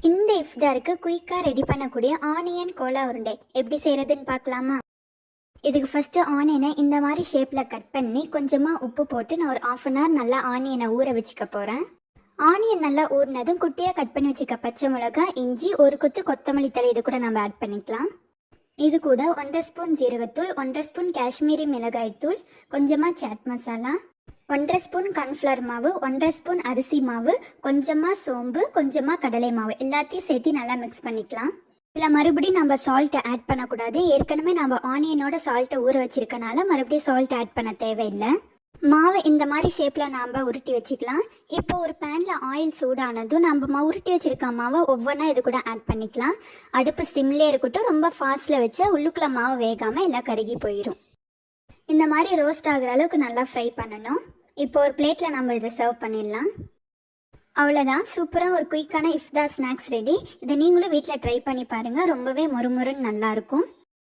இந்த இஃப்தாருக்கு குயிக்காக ரெடி பண்ணக்கூடிய ஆனியன் கோலா உருண்டை எப்படி செய்கிறதுன்னு பார்க்கலாமா? இதுக்கு ஃபஸ்ட்டு ஆனியனை இந்த மாதிரி ஷேப்பில் கட் பண்ணி கொஞ்சமாக உப்பு போட்டு நான் ஒரு ½ அன் ஹவர் நல்லா ஆனியனை ஊற வச்சுக்க போகிறேன். ஆனியன் நல்லா ஊறினதும் குட்டியாக கட் பண்ணி வச்சுக்க பச்சை மிளகாய், இஞ்சி, ஒரு கொத்து கொத்தமல்லி தழை இது கூட நம்ம ஆட் பண்ணிக்கலாம். இது கூட 1/2 ஸ்பூன் ஜீரகத்தூள், 1/2 ஸ்பூன் காஷ்மீரி மிளகாய்த்தூள், கொஞ்சமாக சாட் மசாலா, 1/2 ஸ்பூன் கார்ன்ஃப்ளவர் மாவு, 1/2 ஸ்பூன் அரிசி மாவு, கொஞ்சமாக சோம்பு, கொஞ்சமாக கடலை மாவு எல்லாத்தையும் சேர்த்து நல்லா மிக்ஸ் பண்ணிக்கலாம். இதில் மறுபடியும் நம்ம சால்ட்டை ஆட் பண்ணக்கூடாது. ஏற்கனவே நம்ம ஆனியனோட சால்ட்டை ஊற வச்சிருக்கனால மறுபடியும் சால்ட் ஆட் பண்ண தேவையில்லை. மாவை இந்த மாதிரி ஷேப்பில் நாம் உருட்டி வச்சுக்கலாம். இப்போ ஒரு பேனில் ஆயில் சூடானதும் நம்ம உருட்டி வச்சுருக்க மாவை ஒவ்வொன்றா இது கூட ஆட் பண்ணிக்கலாம். அடுப்பு சிம்லேயே இருக்கட்டும், ரொம்ப ஃபாஸ்ட்டில் வச்சா உள்ளுக்குள்ள மாவு வேகாமல் எல்லாம் கருகி போயிடும். இந்த மாதிரி ரோஸ்ட் ஆகிற அளவுக்கு நல்லா ஃப்ரை பண்ணணும். இப்போ ஒரு பிளேட்டில் நம்ம இதை சர்வ் பண்ணிடலாம். அவ்வளோதான், சூப்பராக ஒரு குயிக்கான இஃப்தார் ஸ்நாக்ஸ் ரெடி. இதை நீங்களும் வீட்டில் ட்ரை பண்ணி பாருங்கள். ரொம்பவே மொறுமொறுன்னு நல்லாயிருக்கும்.